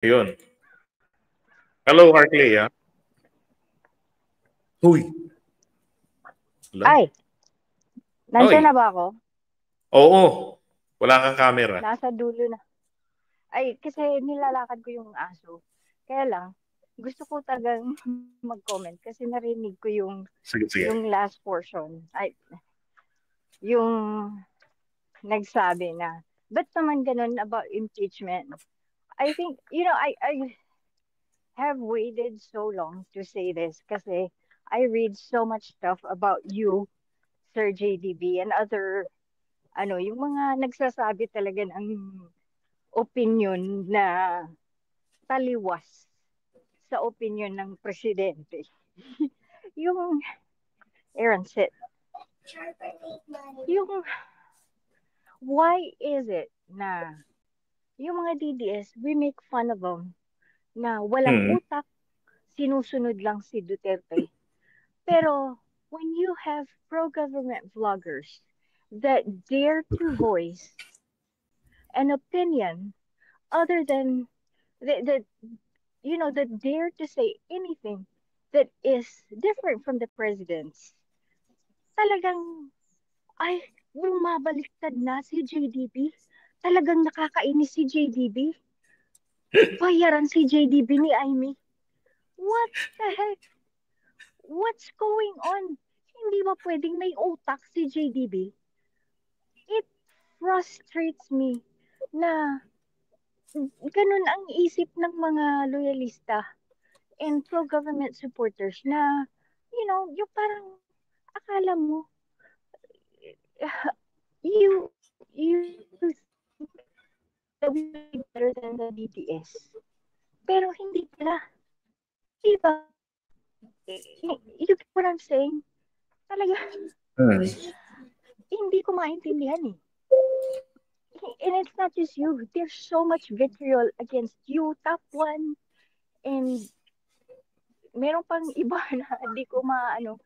Ayun. Hello, Arclea. Huy. Hello? Ay, Hoy. nandyan na ba ako? Oo. Wala kang camera. Nasa dulo na. Ay, kasi nilalakad ko yung aso. Kaya lang, gusto ko talagang mag-comment kasi narinig ko Sige, sige. yung last portion. Ay, yung nagsabi na, ba't naman ganun about impeachment? I think, I have waited so long to say this kasi I read so much stuff about you, Sir JDB, and other, yung mga nagsasabi talaga ng opinion na taliwas sa opinion ng presidente. Yung Aaron said, yung why is it na yung mga DDS, we make fun of them na walang Hmm. utak, sinusunod lang si Duterte. Pero when you have pro-government vloggers that dare to voice an opinion other than that that dare to say anything that is different from the president's, talagang ay bumabaliktad na si JDB. Talagang nakakainis si JDB. Bayaran si JDB ni Amy. What the heck? What's going on? Hindi ba pwedeng may utak si JDB? It frustrates me na ganun ang isip ng mga loyalista and pro-government supporters na, yung parang akala mo, you that we better than the DDS. Pero hindi pala. Diba? You get what I'm saying? Talaga, hindi ko maintindihan eh. And it's not just you. There's so much vitriol against you, top one. And meron pang iba na hindi ko maano.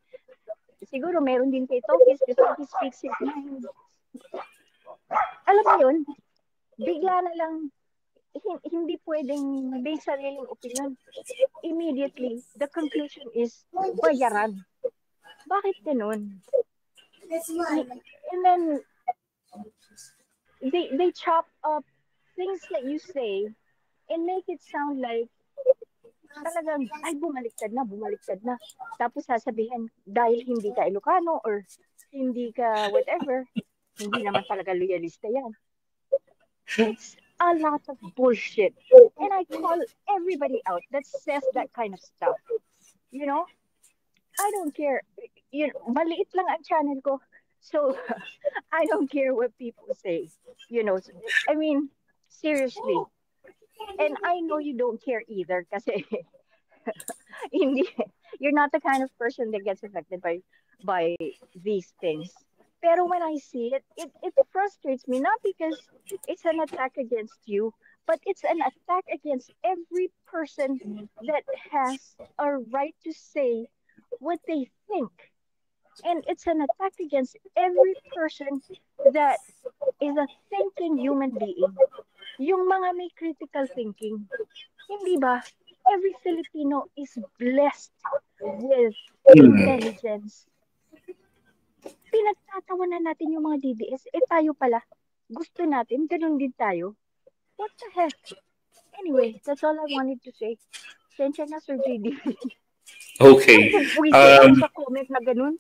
Siguro meron din kay Tokis kasi he speaks his mind. Alam mo yun, bigla na lang hindi pwedeng may sariling opinion. Immediately, the conclusion is bayaran. Bakit ganun? And then, they chop up things that you say and make it sound like talagang, ay, bumaliktad na. Tapos sasabihin, dahil hindi ka Ilocano or hindi ka whatever, hindi naman talaga loyalista yan. It's a lot of bullshit. And I call everybody out that says that kind of stuff. You know? I don't care. Maliit lang ang channel ko. So, I don't care what people say. I mean, seriously. And I know you don't care either kasi hindi, you're not the kind of person that gets affected by these things. Pero when I see it, it frustrates me, not because it's an attack against you, but it's an attack against every person that has a right to say what they think. And it's an attack against every person that is a thinking human being. Yung mga may critical thinking, hindi ba? Every Filipino is blessed with intelligence. Pinagtatawanan natin yung mga DDS. Tayo pala, gusto natin, ganun din tayo. What the heck? Anyway, that's all I wanted to say. Sensya na, Sir JD. Okay. Wisit ako sa comment na ganun.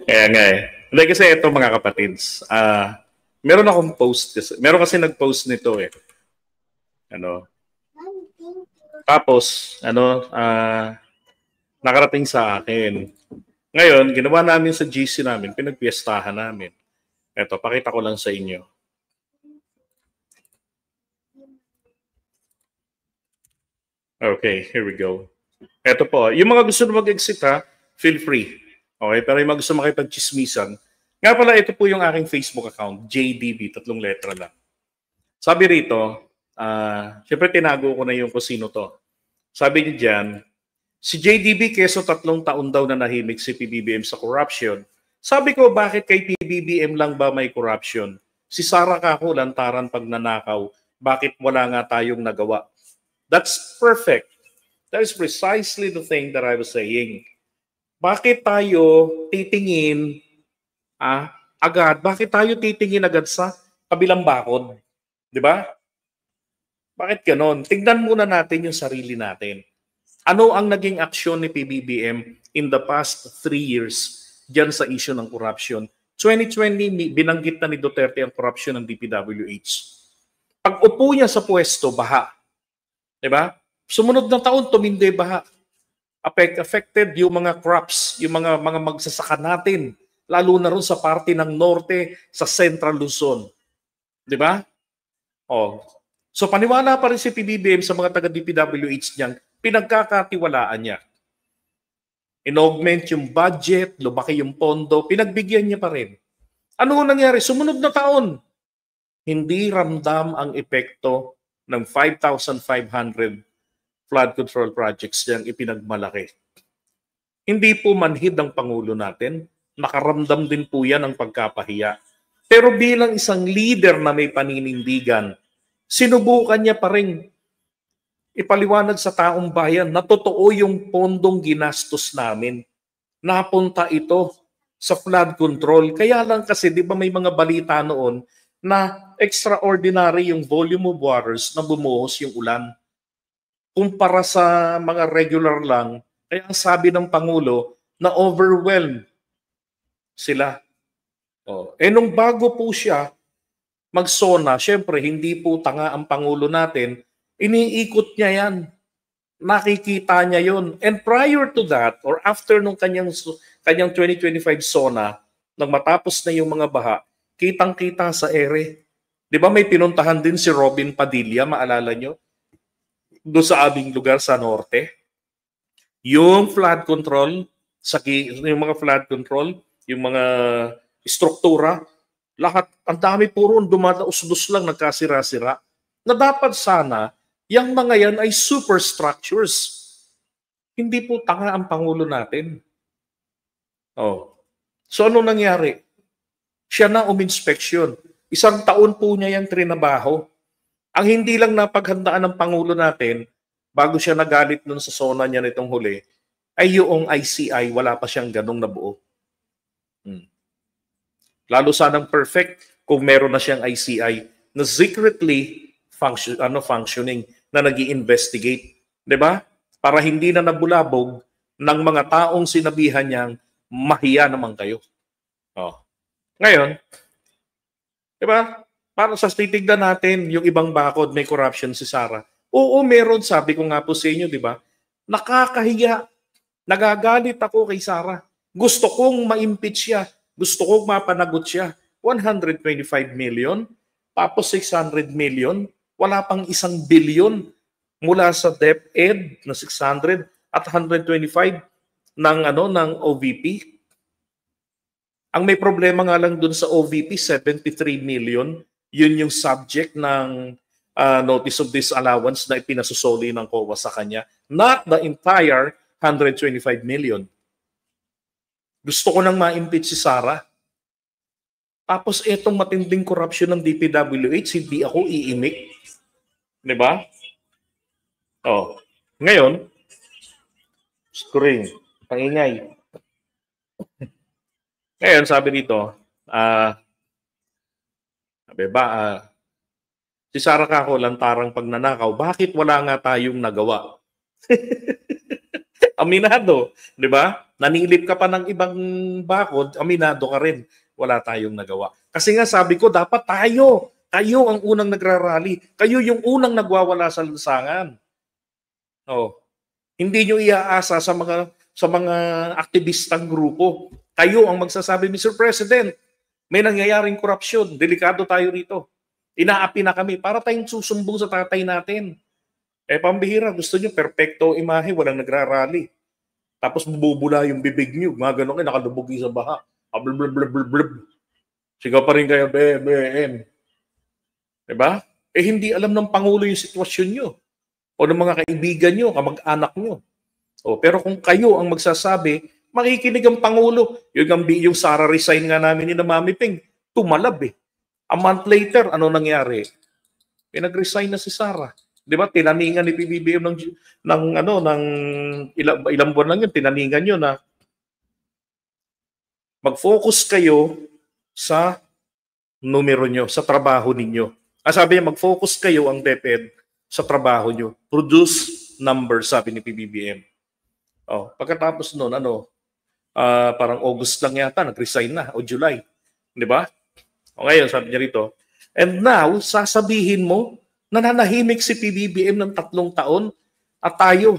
Kaya nga eh. Hindi kasi ito mga kapatids. Meron akong post kasi. Meron kasi nag-post nito eh. Tapos, nakarating sa akin. Ngayon, ginawa namin sa GC namin, pinagpiestahan namin. Ito, pakita ko lang sa inyo. Okay, here we go. Ito po, yung mga gusto na mag-exit ha, feel free. Okay, pero yung mga gusto makipag-chismisan, nga pala ito po yung aking Facebook account, JDB, 3 letra lang. Sabi rito, syempre tinago ko na yung kung sino to. Sabi niya dyan, si JDB keso 3 taon daw na nahimik si PBBM sa corruption. Sabi ko, bakit kay PBBM lang ba may corruption? Si Sara Kako lantaran pag nanakaw, bakit wala nga tayong nagawa. That's perfect. That is precisely the thing that I was saying. Bakit tayo titingin agad? Bakit tayo titingin agad sa kabilang bakod? Di ba? Bakit ganon? Tignan muna natin yung sarili natin. Ano ang naging aksyon ni PBBM in the past 3 years dyan sa issue ng corruption? 2020, binanggit na ni Duterte ang corruption ng DPWH. Pag upo niya sa pwesto, baha. Diba? Sumunod na taon, tumindi baha. Affected yung mga crops, yung mga magsasaka natin, lalo na rin sa parte ng norte, sa Central Luzon. Diba? So paniwala pa rin si PBBM sa mga taga-DPWH niyang pinagkakatiwalaan niya. In-augment yung budget, lumaki yung pondo, pinagbigyan niya pa rin. Ano nangyari? Sumunod na taon, hindi ramdam ang epekto ng 5,500 flood control projects niyang ipinagmalaki. Hindi po manhid ang Pangulo natin, nakaramdam din po yan ng pagkapahiya. Pero bilang isang leader na may paninindigan, sinubukan niya pa rin ipaliwanag sa taong bayan na totoo yung pondong ginastos namin. Napunta ito sa flood control. Kaya lang kasi, di ba may mga balita noon na extraordinary yung volume of waters na bumuhos yung ulan. Kumpara sa mga regular lang, kaya ang sabi ng Pangulo na overwhelmed sila. Nung bago po siya mag-SONA, syempre hindi po tanga ang Pangulo natin, iniikot niya yan. Nakikita niya yon. And prior to that, or after nung kanyang 2025 SONA, nang matapos na yung mga baha, kitang-kita sa ere. Di ba may pinuntahan din si Robin Padilla, maalala nyo? Doon sa aming lugar sa norte. Yung flood control, yung mga flood control, yung mga struktura, lahat, ang dami puro dumadaos-dos lang, nagkasira-sira, na dapat sana, yung mga yan ay superstructures. Hindi po tanga ang Pangulo natin. So ano nangyari? Siya na uminspeksyon. 1 taon po niya yung trinabaho. Ang hindi lang napaghandaan ng Pangulo natin, bago siya nagalit nun sa SONA niya nitong huli, ay yung ICI, wala pa siyang ganong nabuo. Lalo sanang perfect kung meron na siyang ICI na secretly functioning, na nag-i-investigate. Diba? Para hindi na nabulabog ng mga taong sinabihan niyang mahiya naman kayo. Ngayon, diba? Para sa titignan natin yung ibang bakod, may corruption si Sara. Oo, meron. Sabi ko nga po sa inyo, diba? Nakakahiya. Nagagalit ako kay Sara. Gusto kong ma-impeach siya. Gusto kong mapanagot siya. 125 million, tapos 600 million, wala pang 1 billion mula sa DepEd na 600 at 125 ng OVP. Ang may problema nga lang dun sa OVP, 73 million, yun yung subject ng notice of disallowance na ipinasusoli ng COA sa kanya. Not the entire 125 million. Gusto ko nang ma-impeach si Sara. Tapos etong matinding corruption ng DPWH, hindi ako iimik. Diba? Ngayon, screen, pangingay. Ngayon, sabi dito, si Sara Kako, lantarang pagnanakaw, bakit wala nga tayong nagawa? Aminado, di ba? Nanilip ka pa ng ibang bakod, aminado ka rin, wala tayong nagawa. Kasi nga sabi ko, dapat tayo ang unang nagrarally. Kayo yung unang nagwawala sa lansangan. Hindi nyo iaasa sa mga aktivistang grupo. Kayo ang magsasabi, Mr. President, may nangyayaring korupsyon, delikado tayo rito. Inaapi na kami para tayong susumbong sa tatay natin. Pambihira, gusto nyo perfecto imahe, walang nagrarally. Tapos bubula yung bibig nyo, mga ganun kayo, nakalubugi sa baha. Blablabla. Sigaw pa rin kayo, BBM. Diba? Hindi alam ng Pangulo yung sitwasyon nyo. O ng mga kaibigan nyo, kamag-anak nyo. Pero kung kayo ang magsasabi, makikinig ang Pangulo. Yung Sara resign nga namin ni na Mami Ping, tumalab . A month later, ano nangyari? Nag-resign na si Sara. 'Di ba? Tinaningan ni PBBM ng ilang buwan lang 'yun, tinaningan 'yun na mag-focus kayo sa numero nyo, sa trabaho ninyo. Sabi niya, mag-focus kayo ang DepEd sa trabaho nyo. Produce numbers, sabi ni PBBM. Pagkatapos noon, parang August lang yata, nag-resign na, o July. Di ba? Ngayon, sabi niya rito, and now, sasabihin mo, nananahimik si PBBM ng 3 taon at tayo,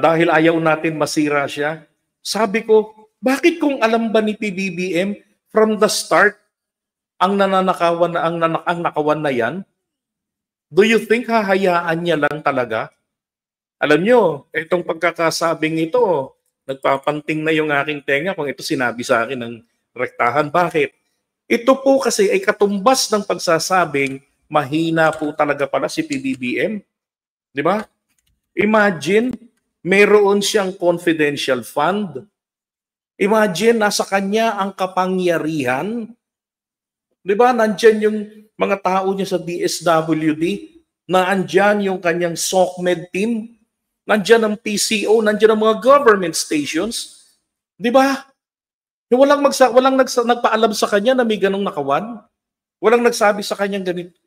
dahil ayaw natin masira siya. Sabi ko, bakit kung alam ba ni PBBM from the start ang nananakawan na ang nakawan na yan? Do you think hahayaan niya lang talaga? Alam nyo, itong pagkakasabing ito, nagpapanting na yung aking tenga kung ito sinabi sa akin ng rektahan. Bakit? Ito po kasi ay katumbas ng pagsasabing mahina po talaga pala si PBBM. Di ba? Imagine, mayroon siyang confidential fund. Imagine, nasa kanya ang kapangyarihan. Di ba? Nandyan yung mga tao niya sa DSWD. Nandyan yung kanyang SOCMED team. Nandyan ang PCO. Nandyan ang mga government stations. Di ba? Walang nagpaalam sa kanya na may ganong nakawan. Walang nagsabi sa kanyang ganito.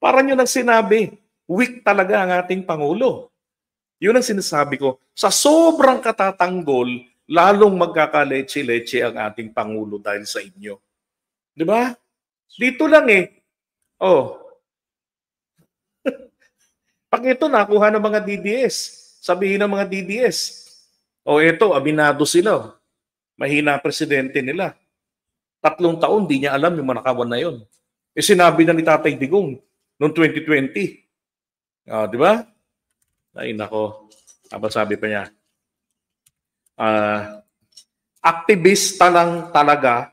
Parang yun ang sinabi. Weak talaga ang ating Pangulo. Yun ang sinasabi ko. Sa sobrang katatanggol, lalong magkakaleche-leche ang ating Pangulo dahil sa inyo. Di ba? Dito lang eh. Pag ito nakuha ng mga DDS, sabihin ng mga DDS, ito, aminado sila. Mahina presidente nila. 3 taon, di niya alam yung manakawan na yun. Sinabi na ni Tatay Digong noong 2020. Di ba? Ay, nako. Sabi pa niya, aktivista lang talaga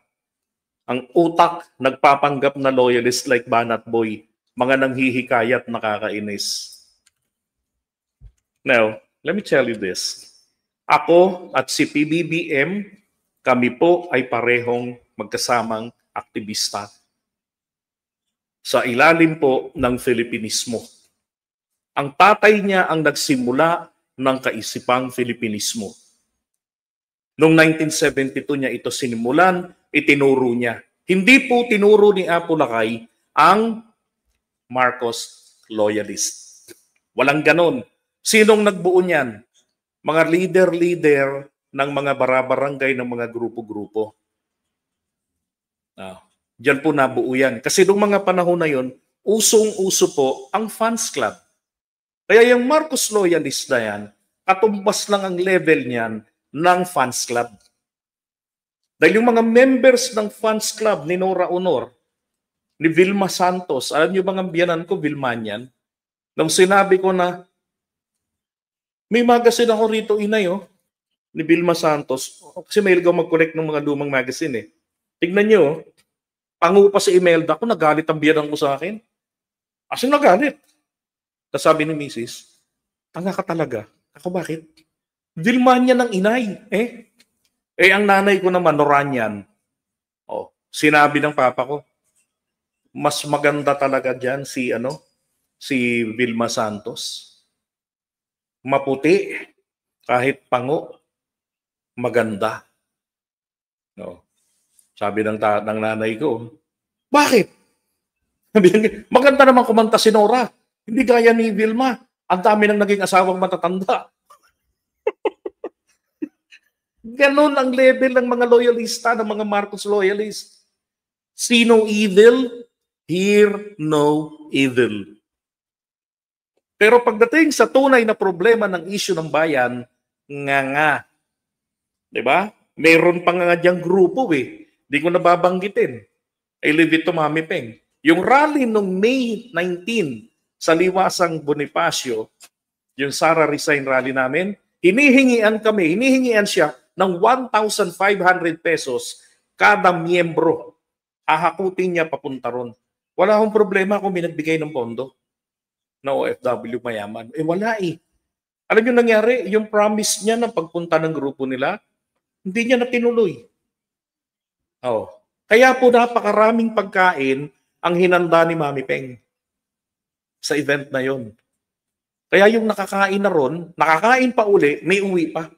ang utak nagpapanggap na loyalist like Banat Boy. Mga nanghihikayat nakakainis. Now, let me tell you this. Ako at si PBBM, kami po ay parehong magkasamang aktivista sa ilalim po ng Filipinismo. Ang tatay niya ang nagsimula ng kaisipang Filipinismo. Noong 1972 niya ito sinimulan, itinuro niya. Hindi po tinuro ni Apo Lakay ang Marcos loyalist. Walang ganon. Sinong nagbuo niyan? Mga leader-leader ng mga barabarangay ng mga grupo-grupo. Diyan po nabuo yan. Kasi noong mga panahon na yon, usong-uso po ang fans club. Kaya yung Marcos loyalist na yan, katumbas lang ang level niyan ng fans club. Dahil yung mga members ng fans club ni Nora Honor, ni Vilma Santos, alam niyo bang ang biyanan ko, Vilmanian? Nung sinabi ko na, may magazine ako rito, inay, ni Vilma Santos. Kasi mahilig ako mag-collect ng mga lumang magazine. Tignan niyo, pangu pa sa Imelda ko, nagalit ang biyanan ko sa akin. Kasi nagalit. Tapos sabi ni Mrs., tanga ka talaga. Ako bakit? Vilmanian ng inay. Ang nanay ko naman, Noranyan. Sinabi ng papa ko, mas maganda talaga dyan si Vilma Santos. Maputi, kahit pango, maganda. Sabi ng nanay ko, bakit? Maganda naman kumanta si Nora. Hindi gaya ni Vilma. Ang dami nang naging asawang matatanda. Ganon ang level ng mga loyalista, ng mga Marcos loyalist. See no evil, hear no evil. Pero pagdating sa tunay na problema ng issue ng bayan, nga. Diba? Meron pa nga diyang grupo Hindi ko nababanggitin. I leave it to Mami Peng. Yung rally noong May 19 sa Liwasang Bonifacio, yung Sara Resign rally namin, hinihingian siya ng 1,500 pesos kada miyembro. Hahakutin niya papunta ron. Wala akong problema kung binagbigay ng pondo na OFW mayaman. Wala Alam niyo nangyari, yung promise niya ng pagpunta ng grupo nila, Hindi niya na tinuloy. Oh. Kaya po napakaraming pagkain ang hinanda ni Mami Peng sa event na yon. Kaya yung nakakain na ron, nakakain pa uli, may uwi pa.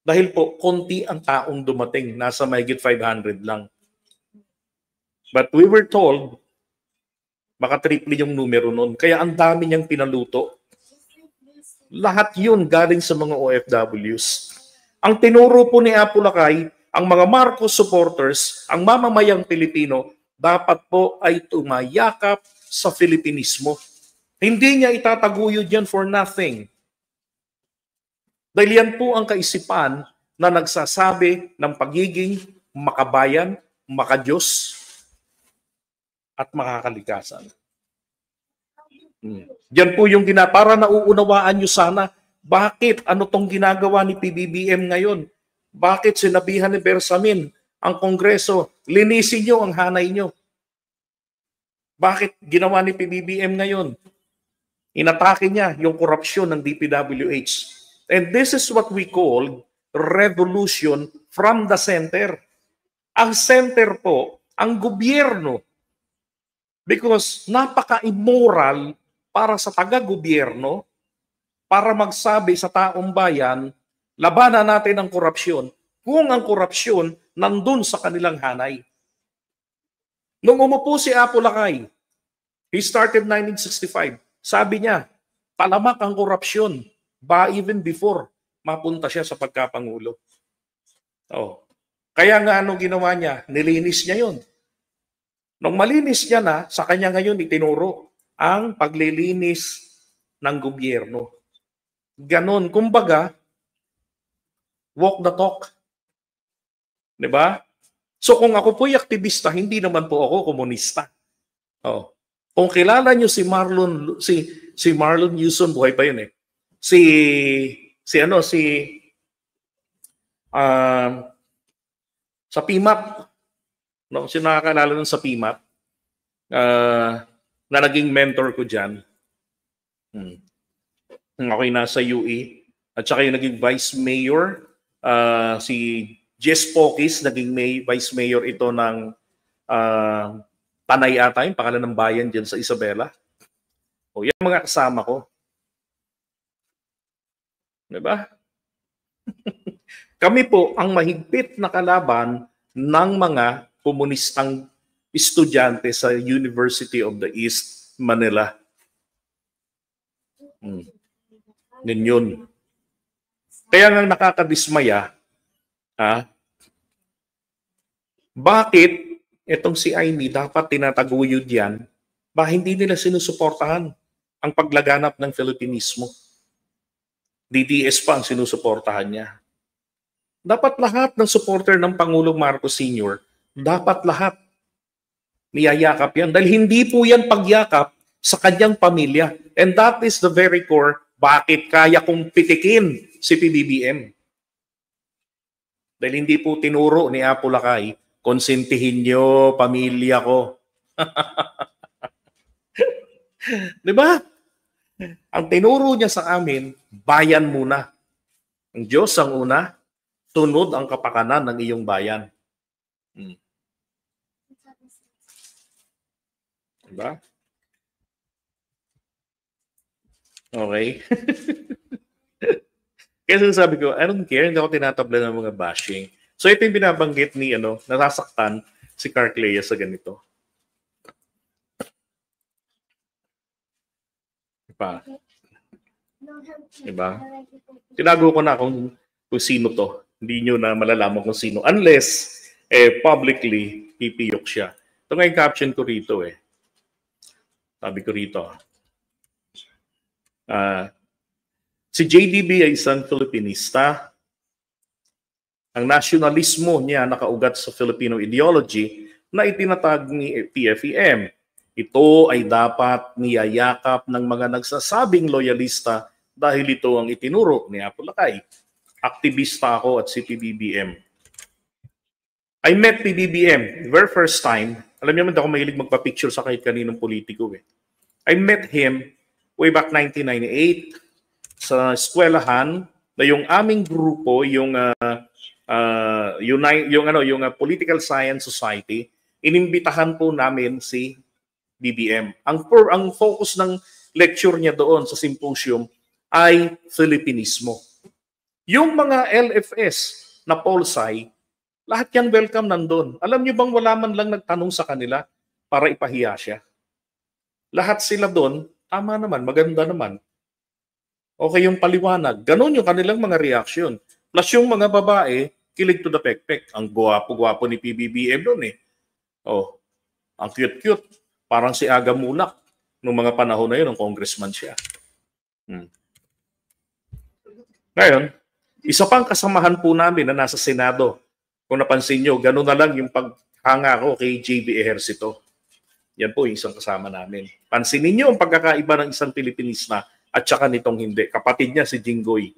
Dahil po, konti ang taong dumating. Nasa mahigit 500 lang. But we were told, baka triple yung numero nun. Kaya ang dami niyang pinaluto. Lahat yun galing sa mga OFWs. Ang tinuro po ni Apo Lakay, ang mga Marcos supporters, ang mamamayang Pilipino, dapat po ay tumayakap sa Filipinismo. Hindi niya itataguyod yan for nothing. Dahil yan po ang kaisipan na nagsasabi ng pagiging makabayan, makadiyos, at makakalikasan. Yan po yung para nauunawaan nyo sana, bakit ano tong ginagawa ni PBBM ngayon? Bakit sinabihan ni Bersamin ang Kongreso, linisin nyo ang hanay nyo? Bakit ginawa ni PBBM ngayon? Inatake niya yung korupsyon ng DPWH. And this is what we call revolution from the center. Ang center po, ang gobyerno. Because napaka-immoral para sa taga-gobyerno, para magsabi sa taong bayan, labanan natin ang korupsyon, kung ang korupsyon nandun sa kanilang hanay. Nung umupo si Apo Lakay, he started 1965. Sabi niya, talamak ang korupsyon, even before mapunta siya sa pagkapangulo. Oh. Kaya nga ano ginawa niya? Nilinis niya yun. Nung malinis niya na, sa kanya ngayon itinuro ang paglilinis ng gobyerno. Ganon, kumbaga, walk the talk. Diba? So kung ako po'y aktivista, hindi naman po ako komunista. Oh. Kung kilala niyo si Marlon Yuson, buhay pa yun eh. Sa PMAP, no, sino nakakaalala nun sa PMAP, na naging mentor ko dyan. Ako'y nasa UE. At saka yung naging vice mayor, si Jess Pokis, naging vice mayor ito ng Tanay ata, yung pangalan ng bayan dyan sa Isabela. O yan mga kasama ko. Diba? Kami po ang mahigpit na kalaban ng mga komunistang estudyante sa University of the East Manila. Yun. Kaya nga nakakadismaya, bakit itong si Aimee dapat tinataguyod yan, hindi nila sinusuportahan ang paglaganap ng Filipinismo. DDS pa ang sinusuportahan niya. Dapat lahat ng supporter ng Pangulong Marcos Sr., dapat lahat niyayakap yan. Dahil hindi po yan pagyakap sa kanyang pamilya. And that is the very core bakit kaya kong pitikin si PBBM. Dahil hindi po tinuro ni Apo Lakay, konsentihin nyo, pamilya ko. Di ba? Ang tinuro niya sa amin, bayan muna. Ang Diyos ang una, sunod ang kapakanan ng iyong bayan. Diba? Okay. Kaya sabi ko, I don't care, hindi ako tinatabla ng mga bashing. So ito yung binabanggit ni nasasaktan si Carclea sa ganito. Diba? Tinago ko na kung sino to. Hindi nyo na malalaman kung sino. Unless, publicly, pipiyok siya. Ito nga yung caption ko rito eh. Sabi ko rito. Si JDB ay isang Filipinista. Ang nasyonalismo niya nakaugat sa Filipino ideology na itinatag ni PFEM. Ito ay dapat niyayakap ng mga nagsasabing loyalista dahil ito ang itinuro ni Apo Lakay. Aktivista ako at si PBBM. I met PBBM the very first time. Alam niyo naman ako mahilig magpa-picture sa kahit kaninong politiko eh. I met him way back 1998 sa eskwelahan na yung aming grupo, yung yung Political Science Society, inimbitahan po namin si BBM. Ang focus ng lecture niya doon sa symposium ay Filipinismo. Yung mga LFS na Polsci, lahat yan welcome nandun. Alam niyo bang wala man lang nagtanong sa kanila para ipahiya siya? Lahat sila doon, tama naman, maganda naman. Okay yung paliwanag. Ganon yung kanilang mga reaction. Plus yung mga babae, kilig to the pekpek. Ang gwapo-gwapo ni PBBM doon eh. Oh, ang cute-cute. Parang si Aga Mulak noong mga panahon na yun, ng congressman siya. Ngayon, isa pang kasamahan po namin na nasa Senado. Kung napansin nyo, gano'n na lang yung paghanga ko kay JB Ejercito. Yan po yung isang kasama namin. Pansinin nyo ang pagkakaiba ng isang Pilipinista at saka nitong hindi. Kapatid niya si Jinggoy.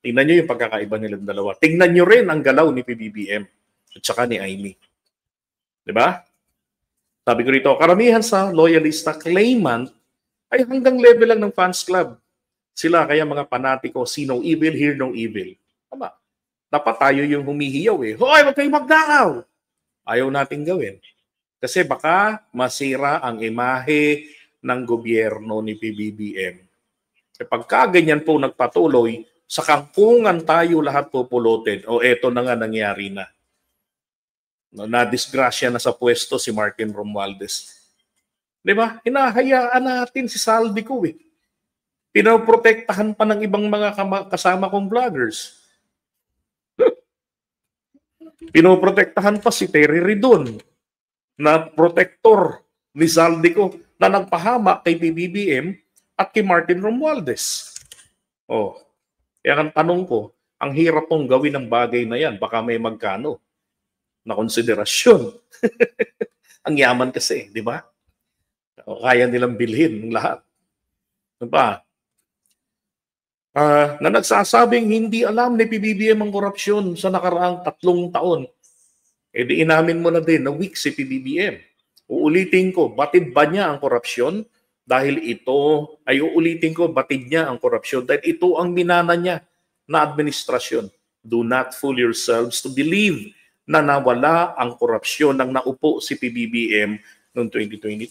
Tingnan nyo yung pagkakaiba nilang dalawa. Tingnan nyo rin ang galaw ni PBBM at saka ni Amy. Diba? Sabi ko rito, karamihan sa loyalista claimant ay hanggang level lang ng fans club. Sila kaya mga panatiko, see no evil, hear no evil. Tama. Dapat tayo yung humihiyaw eh. Hoy, wag kayong magdakaw! Ayaw nating gawin. Kasi baka masira ang imahe ng gobyerno ni PBBM. Kapag kaganyan po nagpatuloy, sa kangkungan tayo lahat pupulutin. O eto na nga nangyari na. Na-disgrasya na sa pwesto si Martin Romualdez. Di ba? Hinahayaan natin si Saldico eh. Pinoprotektahan pa ng ibang mga kasama kong vloggers. Pinoprotektahan pa si Terry Ridon na protector ni Saldico na nagpahama kay PBBM at kay Martin Romualdez. Oh, kaya ang tanong ko, ang hirap pong gawin ng bagay na yan. Baka may magkano na konsiderasyon. Ang yaman kasi, di ba? Kaya nilang bilhin ng lahat. Diba? Na nagsasabing hindi alam ni PBBM ang korupsyon sa nakaraang 3 taon. E di inamin mo na din na weak si PBBM. Uulitin ko, batid ba niya ang korupsyon? Dahil ito, ay uulitin ko, batid niya ang korupsyon. Dahil ito ang minana niya na administrasyon. Do not fool yourselves to believe na nawala ang korupsyon nang naupo si PBBM noong 2022.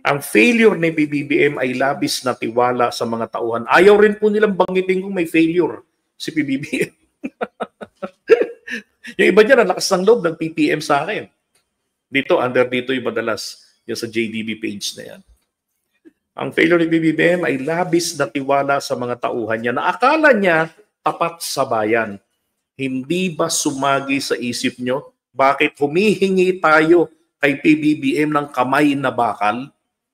Ang failure ni PBBM ay labis na tiwala sa mga tauhan. Ayaw rin po nilang banggitin kung may failure si PBBM. Yung iba dyan, ang lakas ng loob ng PPM sa akin. Dito yung madalas. Yung sa JDB page na yan. Ang failure ni PBBM ay labis na tiwala sa mga tauhan niya na akala niya tapat sa bayan. Hindi ba sumagi sa isip nyo bakit humihingi tayo kay PBBM ng kamay na bakal?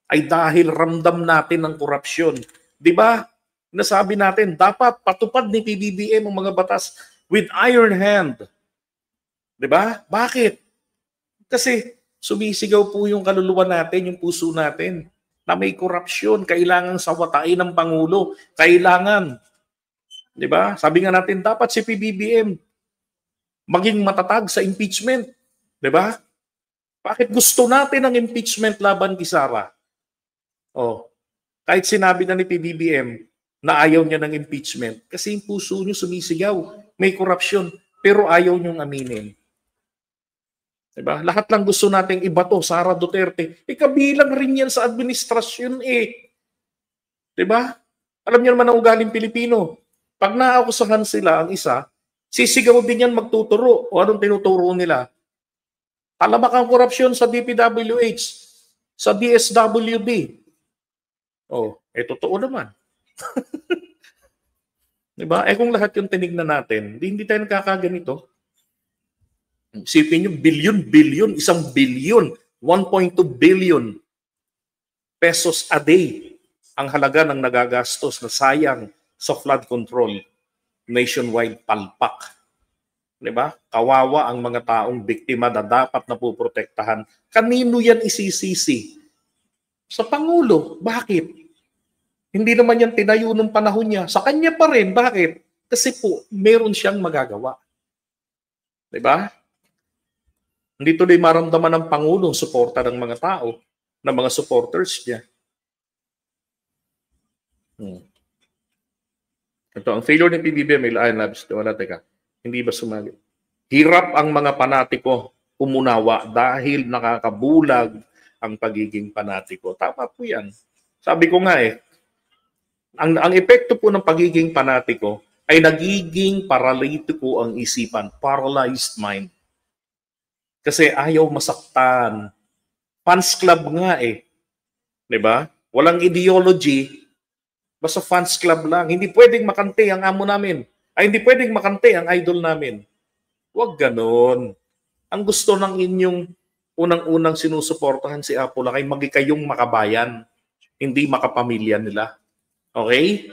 Ay dahil ramdam natin ang korupsyon. Di ba? Nasabi natin, dapat patupad ni PBBM ang mga batas with iron hand. Di ba? Bakit? Kasi sumisigaw po yung kaluluwa natin, yung puso natin, na may korupsyon, kailangan sawatain ng Pangulo, kailangan. Di ba? Sabi nga natin, dapat si PBBM maging matatag sa impeachment. Di ba? Bakit gusto natin ang impeachment laban kay Sara? Oh, kahit sinabi na ni PBBM na ayaw niya ng impeachment, kasi yung puso niyo sumisigaw, may korupsyon, pero ayaw niyong aminin. Diba? Lahat lang gusto nating ibato, Sara Duterte. Kabilang rin yan sa administrasyon eh. Diba? Alam niyo naman ang ugaling Pilipino. Pag naakusahan sila ang isa, sisigaw din yan magtuturo. O anong tinuturo nila? Talamak ang korupsyon sa DPWH, sa DSWD. Oh, totoo naman. Diba? Kung lahat yung tinignan natin, hindi tayo nakakaganito. Isipin nyo, billion, 1 billion, 1.2 billion pesos a day ang halaga ng nagagastos na sayang sa flood control nationwide palpak. Diba? Kawawa ang mga taong biktima na dapat na puprotektahan. Kanino yan isisisi? Sa Pangulo. Bakit? Hindi naman yan tinayo ng panahon niya. Sa kanya pa rin. Bakit? Kasi po, meron siyang magagawa. Diba? Hindi tuloy maramdaman ng Pangulong suporta ng mga tao, ng mga supporters niya. Ito, ang failure ng PBBM, wala, teka. Hindi ba sumagot? Hirap ang mga panatiko umunawa dahil nakakabulag ang pagiging panatiko. Tama po yan. Sabi ko nga ang epekto po ng pagiging panatiko ay nagiging paralitiko ang isipan, paralyzed mind. Kasi ayaw masaktan. Fans club nga Di ba? Walang ideology, basta fans club lang. Hindi pwedeng makante ang amo namin. Ay, hindi pwedeng makante ang idol namin. Huwag ganon. Ang gusto ng inyong unang-unang sinusuportahan si Apollo ay maging kayong makabayan, hindi makapamilya nila. Okay?